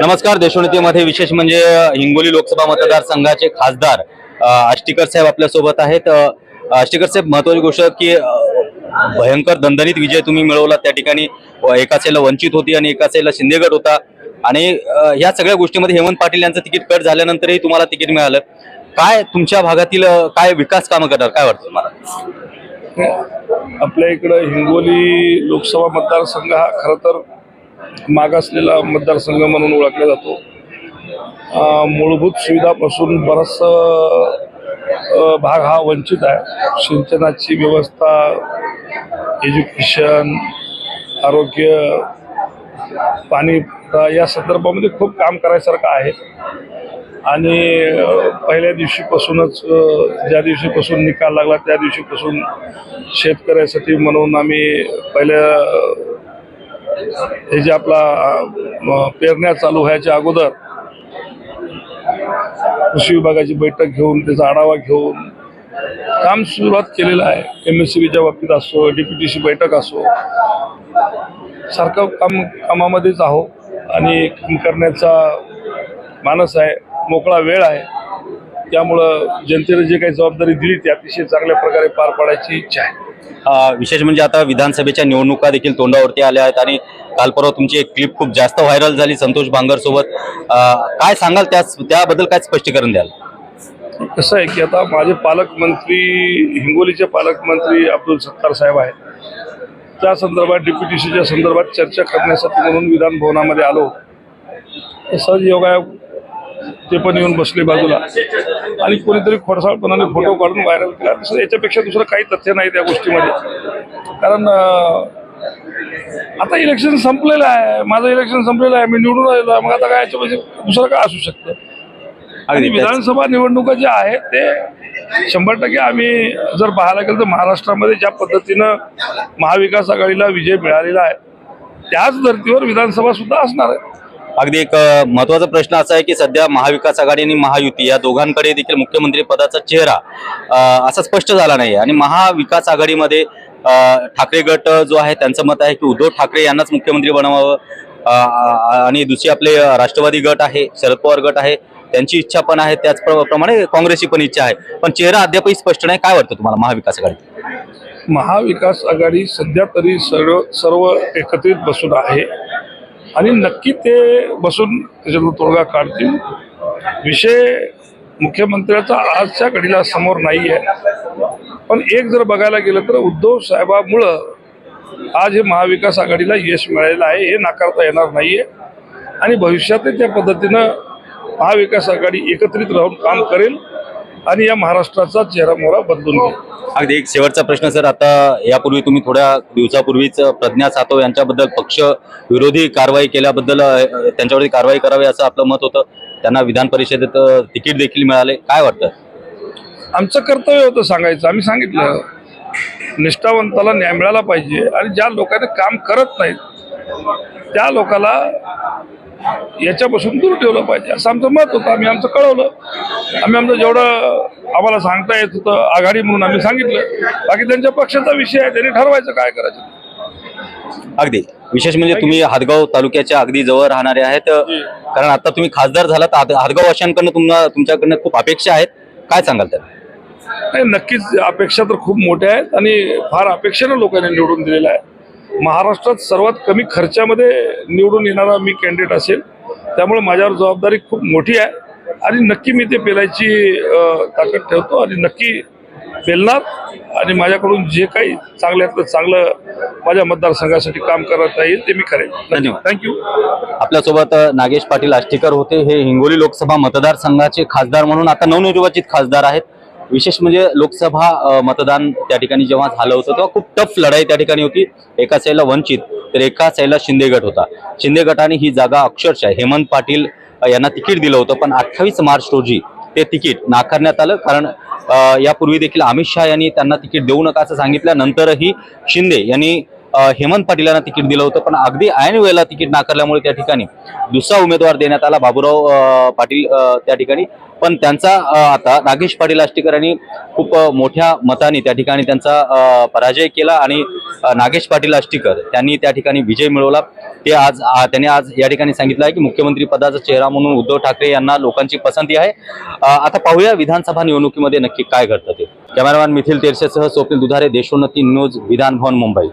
नमस्कार. देशोन्नतीमध्ये विशेष म्हणजे हिंगोली लोकसभा मतदारसंघाचे खासदार आष्टीकर साहेब आपल्या सोबत आहेत. आष्टीकर साहेब, महत्त्वाची गोष्ट की भयंकर दणदणीत विजय तुम्ही मिळवला. त्या ठिकाणी एका साईडला वंचित होती आणि एका साईडला शिंदे गट होता आणि या सगळ्या गोष्टीमध्ये हेमंत पाटील यांचं तिकीट कट झाल्यानंतरही तुम्हाला तिकीट मिळालं. काय तुमच्या भागातील काय विकास कामं करणार, काय वाटतं तुम्हाला? आपल्या इकडं हिंगोली लोकसभा मतदारसंघ हा खरं तर मागासलेला मतदारसंघ म्हणून ओळखला जातो. मूलभूत सुविधापासून बराच भाग हा वंचित आहे. सिंचनाची व्यवस्था, एज्युकेशन, आरोग्य, पाणी या संदर्भामध्ये खूप काम करायसारखं आहे. आणि पहिल्या दिवशीपासूनच ज्या दिवशीपासून निकाल लागला त्या दिवशीपासून शेतकऱ्यासाठी म्हणून आम्ही पहिल्या हे जे आपला पेरण्या चालू व्हायच्या अगोदर कृषी विभागाची बैठक घेऊन त्याचा आढावा घेऊन काम सुरुवात केलेलं आहे. MSCBच्या बाबतीत असो, DPTC बैठक असो, सारखं कामामध्येच आहो आणि काम करण्याचा मानस आहे, मोकळा वेळ आहे. त्यामुळं जनतेने जे काही जबाबदारी दिली ती अतिशय चांगल्या प्रकारे पार पाडायची इच्छा आहे. विशेष म्हणजे आता विधानसभेच्या निवडणुका देखील तोंडावरती आल्या आहेत आणि काल परवा तुमची एक क्लिप खूप जास्त व्हायरल झाली संतोष बांगर सोबत. काय सांगाल त्याबद्दल, काय स्पष्टीकरण द्याल? कसं आहे की आता माझे पालकमंत्री, हिंगोलीचे पालकमंत्री अब्दुल सत्तार साहेब आहेत. त्या संदर्भात DPTCच्या संदर्भात चर्चा करण्यासाठी म्हणून विधान भवनामध्ये आलो. सहज योगायोग ते पण येऊन बसले बाजूला आणि कोणीतरी खोडसाळपणाने फोटो काढून व्हायरल केला. तसं याच्यापेक्षा दुसरं काही तथ्य नाही त्या गोष्टीमध्ये. कारण आता इलेक्शन संपलेलं आहे, माझं इलेक्शन संपलेलं आहे, मी निवडून आलेलो आहे. मग आता काय याच्यामध्ये दुसरं काय असू शकतं? आणि विधानसभा निवडणुका ज्या आहेत ते 100% आम्ही जर पाहायला गेलं तर महाराष्ट्रामध्ये ज्या पद्धतीनं महाविकास आघाडीला विजय मिळालेला आहे त्याच धर्तीवर विधानसभा सुद्धा असणार आहे. अगदी एक महत्त्वाचा प्रश्न असा आहे की सध्या महाविकास आघाडी आणि महायुती या दोघांकडे देखील मुख्यमंत्री पदाचा चेहरा असा स्पष्ट झाला नाही आणि महाविकास आघाडीमध्ये ठाकरे गट जो आहे त्यांचं मत आहे की उद्धव ठाकरे यांनाच मुख्यमंत्री बनवावं आणि दुसरी आपले राष्ट्रवादी गट आहे, शरद पवार गट आहे, त्यांची इच्छा पण आहे. त्याचप्रमाणे काँग्रेसची पण इच्छा आहे, पण चेहरा अद्यापही स्पष्ट नाही. काय वाटतं तुम्हाला महाविकास आघाडी? महाविकास आघाडी सध्या तरी सर्व एकत्रित बसून आहे आणि नक्की ते बसून त्याच्यातून तोडगा काढतील. विषय मुख्यमंत्र्याचा आजच्या घडीला समोर नाही आहे. पण एक जर बघायला गेलं तर उद्धव साहेबामुळं आज हे महाविकास आघाडीला यश मिळालेलं आहे, हे नाकारता येणार नाही आहे. आणि भविष्यातही त्या पद्धतीनं महाविकास आघाडी एकत्रित राहून काम करेल आणि या महाराष्ट्राचा चेहरामोहरा बदलून घेईल. अगदी एक शेवटचा प्रश्न सर, आता यापूर्वी तुम्ही थोड्या दिवसापूर्वीच प्रज्ञा सातव यांच्याबद्दल पक्ष विरोधी कारवाई केल्याबद्दल त्यांच्यावरती कारवाई करावी असं आपलं मत होतं. त्यांना विधान परिषदेत तिकीट देखील मिळाले. काय वाटतं? आमचं कर्तव्य होतं सांगायचं. आम्ही सांगितलं निष्ठावंताला न्याय मिळाला पाहिजे आणि ज्या लोकांनी काम करत नाहीत त्या लोकांना याच्यापासून दूर ठेवलं पाहिजे असं आमचं मत होतं. आम्ही आमचं कळवलं. आम्ही आमचं जेवढं आम्हाला सांगता येत होतं आघाडी म्हणून आम्ही सांगितलं. बाकी त्यांच्या पक्षाचा विषय आहे, त्यांनी ठरवायचं काय करायचं. अगदी विशेष म्हणजे तुम्ही हादगाव तालुक्याच्या अगदी जवळ राहणारे आहेत, कारण आता तुम्ही खासदार झालात. हादगाव वासियांकडनं तुमच्याकडनं खूप अपेक्षा आहेत. काय सांगाल त्याला? नाही, नक्कीच अपेक्षा तर खूप मोठ्या आहेत आणि फार अपेक्षेनं लोकांनी निवडून दिलेलं आहे. महाराष्ट्रात सर्वात कमी खर्चामध्ये निवडून येणारा मी कॅन्डिडेट असेल, त्यामुळे माझ्यावर जबाबदारी खूप मोठी आहे आणि नक्की मी ते पेलायची ताकद ठेवतो आणि नक्की पेलणार आणि माझ्याकडून जे काही चांगल्यातलं चांगलं माझ्या मतदारसंघासाठी काम करता येईल ते मी करेन. धन्यवाद. थँक्यू. आपल्यासोबत नागेश पाटील आष्टीकर होते. हे हिंगोली लोकसभा मतदारसंघाचे खासदार म्हणून आता नवनिर्वाचित खासदार आहेत. विशेष म्हणजे लोकसभा मतदान त्या ठिकाणी जेव्हा झालं होतं तेव्हा खूप टफ लढाई त्या ठिकाणी होती. एका साईडला वंचित तर एका साईडला शिंदे गट होता. शिंदे गटाने ही जागा अक्षरशः हेमंत पाटील यांना तिकीट दिलं होतं, पण 28 मार्च रोजी ते तिकीट नाकारण्यात आलं. कारण यापूर्वी देखील अमित शहा यांनी त्यांना तिकीट देऊ नका असं सांगितल्यानंतरही शिंदे यांनी हेमंत पाटील यांना तिकीट दिलं होतं, पण अगदी ऐन वेळेला तिकीट नाकारल्यामुळे त्या ठिकाणी दुसरा उमेदवार देण्यात आला, बाबूराव पाटील त्या ठिकाणी. पण त्यांचा आता नागेश पाटील आष्टीकर यांनी खूप मोठ्या मताने त्या ठिकाणी त्यांचा पराजय केला आणि नागेश पाटील आष्टीकर त्यांनी त्या ठिकाणी विजय मिळवला. त्यांनी आज या ठिकाणी सांगितलं आहे की मुख्यमंत्री पदाचा चेहरा म्हणून उद्धव ठाकरे यांना लोकांची पसंती आहे. आता पाहूया विधानसभा निवडणुकीमध्ये नक्की काय घडतं ते. Cameraman methyl तेरसेसह Swapnil दुधारे, Deshonnati news, Vidhan Bhavan, Mumbai.